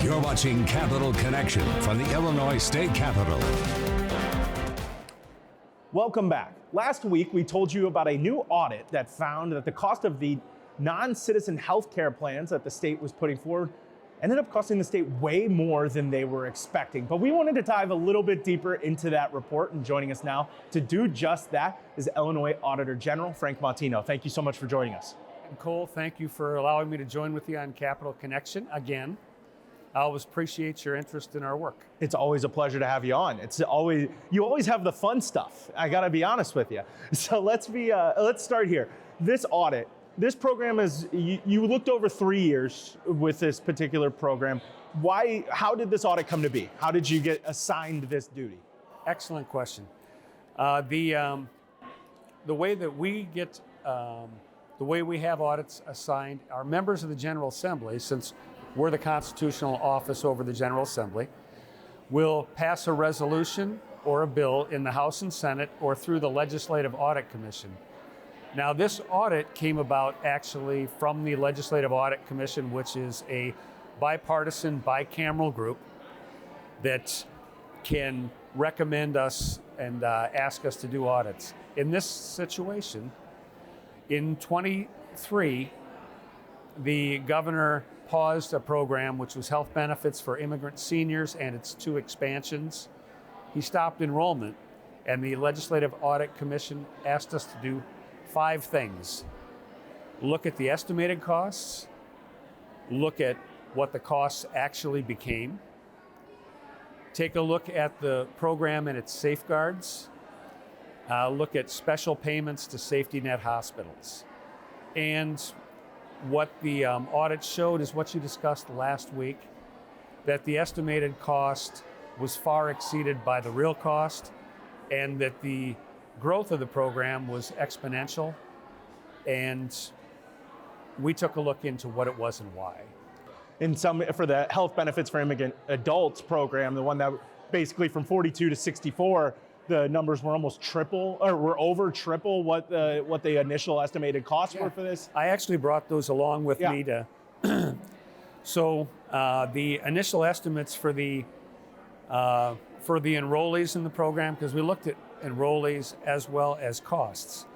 You're watching Capital Connection from the Illinois State Capitol. Welcome back. Last week, we told you about a new audit that found that the cost of the non-citizen health care plans that the state was putting forward ended up costing the state way more than they were expecting. But we wanted to dive a little bit deeper into that report, and joining us now to do just that is Illinois Auditor General Frank Mautino. Thank you so much for joining us. And Cole, thank you for allowing me to join with you on Capital Connection again. I always appreciate your interest in our work. It's always a pleasure to have you on. You always have the fun stuff. I got to be honest with you. So let's start here. This audit, this program is, you looked over 3 years with this particular program. How did this audit come to be? How did you get assigned this duty? Excellent question. The way that we get, the way we have audits assigned, our members of the General Assembly, since we're the constitutional office over the General Assembly, will pass a resolution or a bill in the House and Senate or through the Legislative Audit Commission. Now, this audit came about actually from the Legislative Audit Commission, which is a bipartisan, bicameral group that can recommend us and ask us to do audits. In this situation, in 23, the governor paused a program which was health benefits for immigrant seniors and its 2 expansions. He stopped enrollment, and the Legislative Audit Commission asked us to do 5 things. Look at the estimated costs, look at what the costs actually became, take a look at the program and its safeguards, look at special payments to safety net hospitals. And what the audit showed is what you discussed last week, that the estimated cost was far exceeded by the real cost, and that the growth of the program was exponential. And we took a look into what it was and why. For the health benefits for immigrant adults program, the one that basically from 42 to 64, the numbers were almost triple, or were over triple what the initial estimated costs were for this. I actually brought those along with me to. So the initial estimates for the enrollees in the program, because we looked at enrollees as well as costs.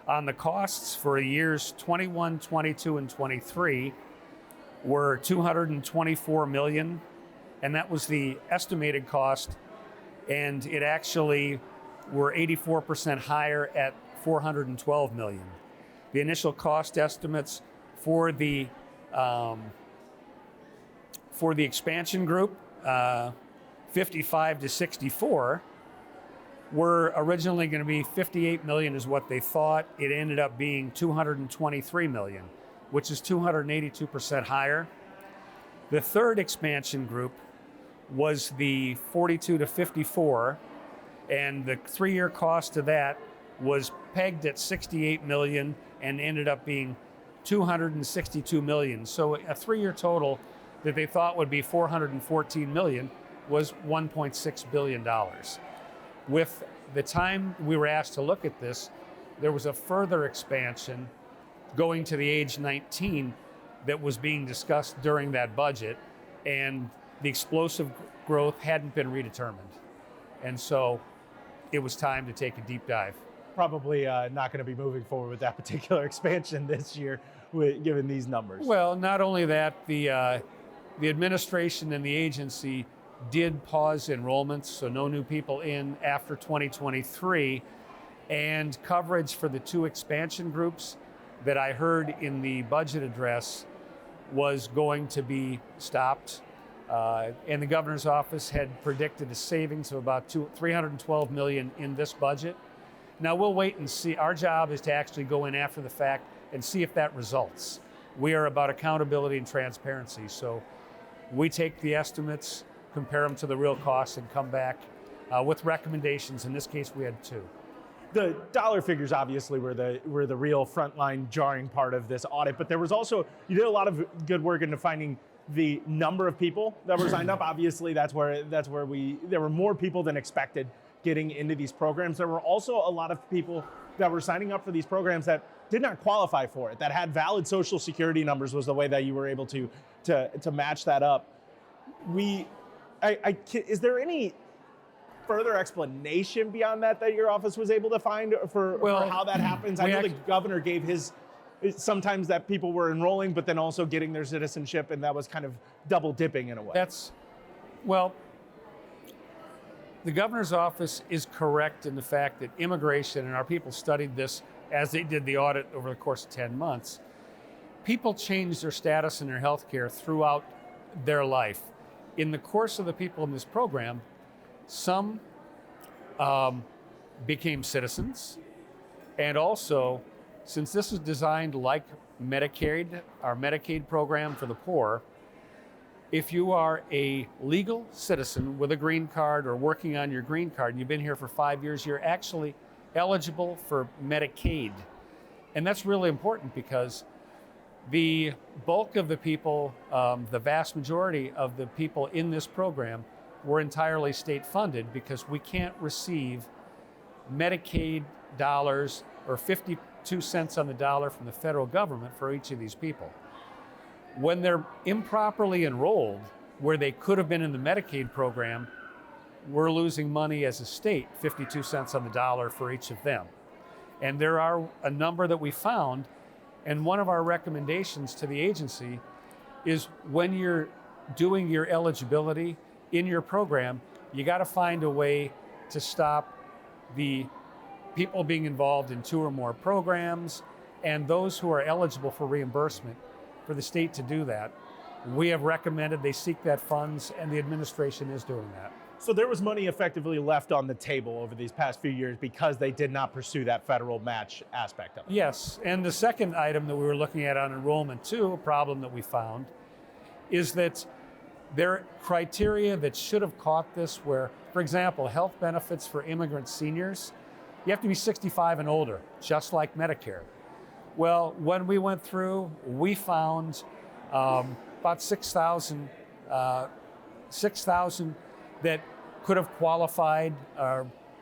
On the costs for years 21, 22, and 23 were $224 million, and that was the estimated cost. And it actually were 84% higher at $412 million. The initial cost estimates for the expansion group, 55 to 64, were originally going to be $58 million is what they thought. It ended up being $223 million, which is 282% higher. The third expansion group was the 42 to 54, and the 3-year cost of that was pegged at $68 million and ended up being $262 million. So a 3-year total that they thought would be $414 million was $1.6 billion. With the time we were asked to look at this, there was a further expansion going to the age 19 that was being discussed during that budget, and the explosive growth hadn't been redetermined. And so it was time to take a deep dive. Probably not going to be moving forward with that particular expansion this year, given these numbers. Well, not only that, the administration and the agency did pause enrollments, so no new people in after 2023, and coverage for the 2 expansion groups that I heard in the budget address was going to be stopped. And the governor's office had predicted a savings of about $312 million in this budget. Now we'll wait and see. Our job is to actually go in after the fact and see if that results. We are about accountability and transparency. So we take the estimates, compare them to the real costs, and come back with recommendations. In this case, we had 2. The dollar figures obviously were the real frontline jarring part of this audit, but there was also, you did a lot of good work into finding the number of people that were signed up. Obviously, there were more people than expected getting into these programs. There were also a lot of people that were signing up for these programs that did not qualify for it, that had valid social security numbers, was the way that you were able to match that up. Is there any further explanation beyond that your office was able to find for how that happens? I know the governor gave his, sometimes that people were enrolling, but then also getting their citizenship, and that was kind of double dipping in a way. The governor's office is correct in the fact that immigration, and our people studied this as they did the audit over the course of 10 months, people change their status and their health care throughout their life. In the course of the people in this program, some became citizens, and also, since this is designed like Medicaid, our Medicaid program for the poor, if you are a legal citizen with a green card or working on your green card and you've been here for 5 years, you're actually eligible for Medicaid. And that's really important because the bulk of the people, the vast majority of the people in this program were entirely state funded because we can't receive Medicaid dollars or 52 cents on the dollar from the federal government for each of these people. When they're improperly enrolled, where they could have been in the Medicaid program, we're losing money as a state, 52 cents on the dollar for each of them. And there are a number that we found, and one of our recommendations to the agency is when you're doing your eligibility in your program, you got to find a way to stop the people being involved in 2 or more programs and those who are eligible for reimbursement for the state to do that. We have recommended they seek that funds, and the administration is doing that. So there was money effectively left on the table over these past few years because they did not pursue that federal match aspect of it. Yes, and the second item that we were looking at on enrollment too, a problem that we found, is that there are criteria that should have caught this where, for example, health benefits for immigrant seniors, you have to be 65 and older, just like Medicare. Well, when we went through, we found about 6,000 that could have qualified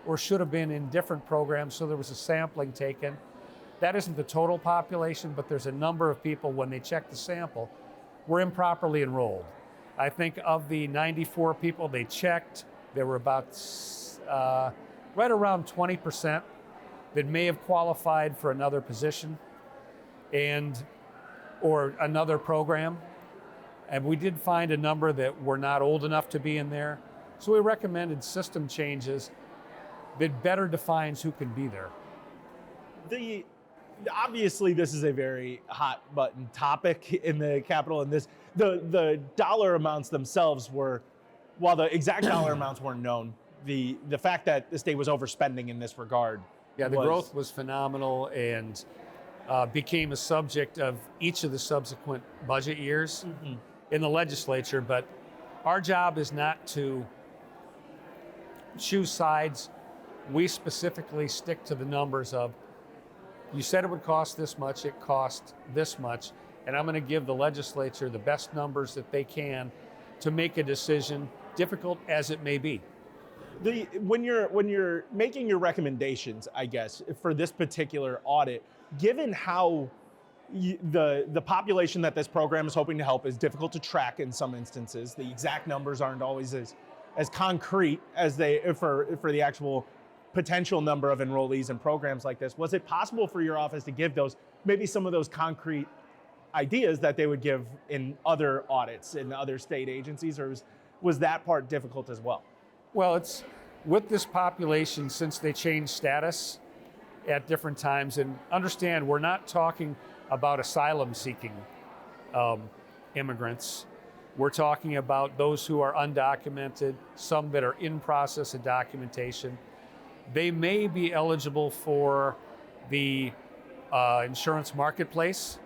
or should have been in different programs, so there was a sampling taken. That isn't the total population, but there's a number of people, when they checked the sample, were improperly enrolled. I think of the 94 people they checked, there were about right around 20% that may have qualified for another position or another program. And we did find a number that were not old enough to be in there. So we recommended system changes that better defines who can be there. Obviously, this is a very hot button topic in the Capitol, and the dollar amounts themselves were, while the exact dollar amounts weren't known, the fact that the state was overspending in this regard. Yeah, the growth was phenomenal and became a subject of each of the subsequent budget years in the legislature. But our job is not to choose sides. We specifically stick to the numbers of, you said it would cost this much, it cost this much, and I'm going to give the legislature the best numbers that they can to make a decision, difficult as it may be. When you're making your recommendations, I guess, for this particular audit, given how the population that this program is hoping to help is difficult to track in some instances, the exact numbers aren't always as concrete as they for the actual potential number of enrollees in programs like this. Was it possible for your office to give maybe some of those concrete ideas that they would give in other audits in other state agencies, or was that part difficult as well? Well, it's with this population, since they change status at different times, and understand we're not talking about asylum-seeking immigrants. We're talking about those who are undocumented, some that are in process of documentation. They may be eligible for the insurance marketplace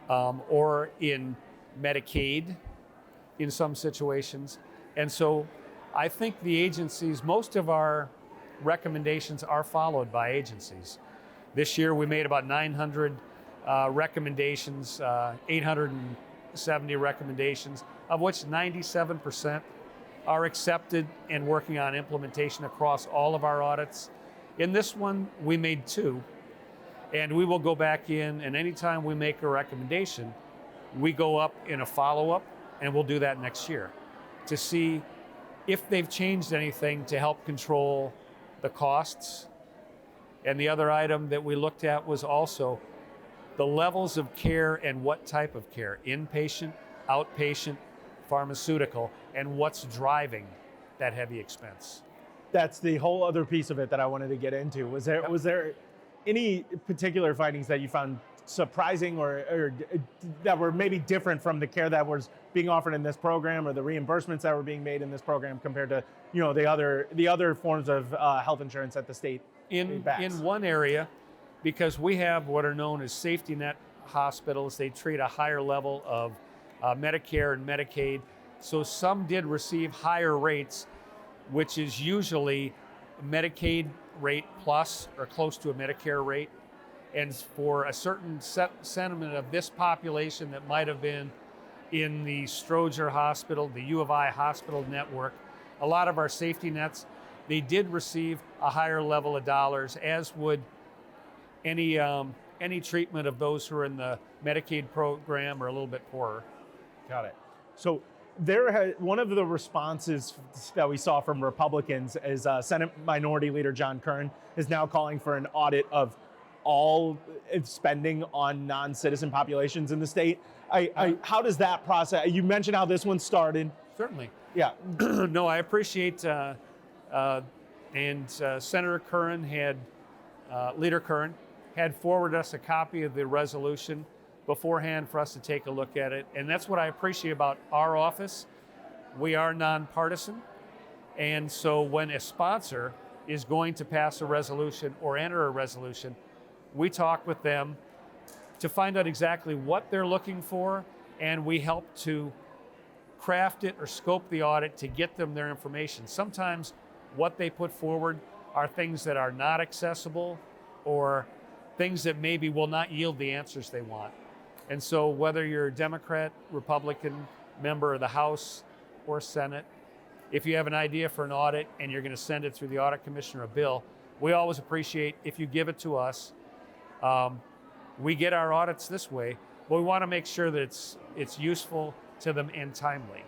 or in Medicaid in some situations. And so I think the agencies, most of our recommendations are followed by agencies. This year we made about 900 recommendations, 870 recommendations, of which 97% are accepted and working on implementation across all of our audits. In this one, we made 2, and we will go back in, and anytime we make a recommendation, we go up in a follow-up and we'll do that next year, to see if they've changed anything to help control the costs. And the other item that we looked at was also the levels of care and what type of care, inpatient, outpatient, pharmaceutical, and what's driving that heavy expense. That's the whole other piece of it that I wanted to get into. Was there any particular findings that you found surprising or that were maybe different from the care that was being offered in this program, or the reimbursements that were being made in this program compared to the other forms of health insurance at the state? In one area, because we have what are known as safety net hospitals, they treat a higher level of Medicare and Medicaid. So some did receive higher rates, which is usually Medicaid rate plus or close to a Medicare rate. And for a certain sentiment of this population that might have been in the Stroger Hospital, the U of I hospital network, a lot of our safety nets, they did receive a higher level of dollars, as would any treatment of those who are in the Medicaid program or a little bit poorer. Got it. So one of the responses that we saw from Republicans is Senate Minority Leader John Kern is now calling for an audit of all spending on non-citizen populations in the state. How does that process? You mentioned how this one started. Certainly. Yeah. No, I appreciate, and Senator Curran Leader Curran had forwarded us a copy of the resolution beforehand for us to take a look at it. And that's what I appreciate about our office. We are nonpartisan. And so when a sponsor is going to pass a resolution or enter a resolution, we talk with them to find out exactly what they're looking for, and we help to craft it or scope the audit to get them their information. Sometimes what they put forward are things that are not accessible or things that maybe will not yield the answers they want. And so whether you're a Democrat, Republican, member of the House or Senate, if you have an idea for an audit and you're going to send it through the Audit Commissioner a bill, we always appreciate if you give it to us. We get our audits this way, but we want to make sure that it's useful to them and timely.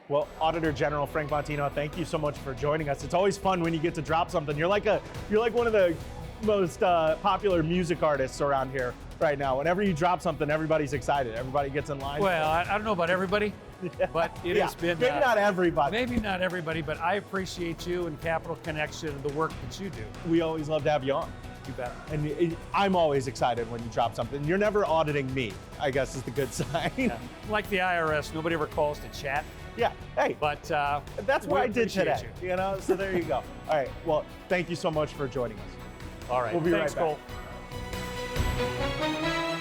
Well, Auditor General Frank Mautino, thank you so much for joining us. It's always fun when you get to drop something. You're like one of the most popular music artists around here right now. Whenever you drop something, everybody's excited. Everybody gets in line. Well, I don't know about everybody, but it has been maybe not everybody. Maybe not everybody, but I appreciate you and Capital Connection and the work that you do. We always love to have you on. You bet. And I'm always excited when you drop something. You're never auditing me, I guess is the good sign. Yeah. Like the IRS, nobody ever calls to chat. Yeah, hey, but that's what I did today. You. So there you go. All right, well, thank you so much for joining us. All right, we'll be thanks, right back. Cole.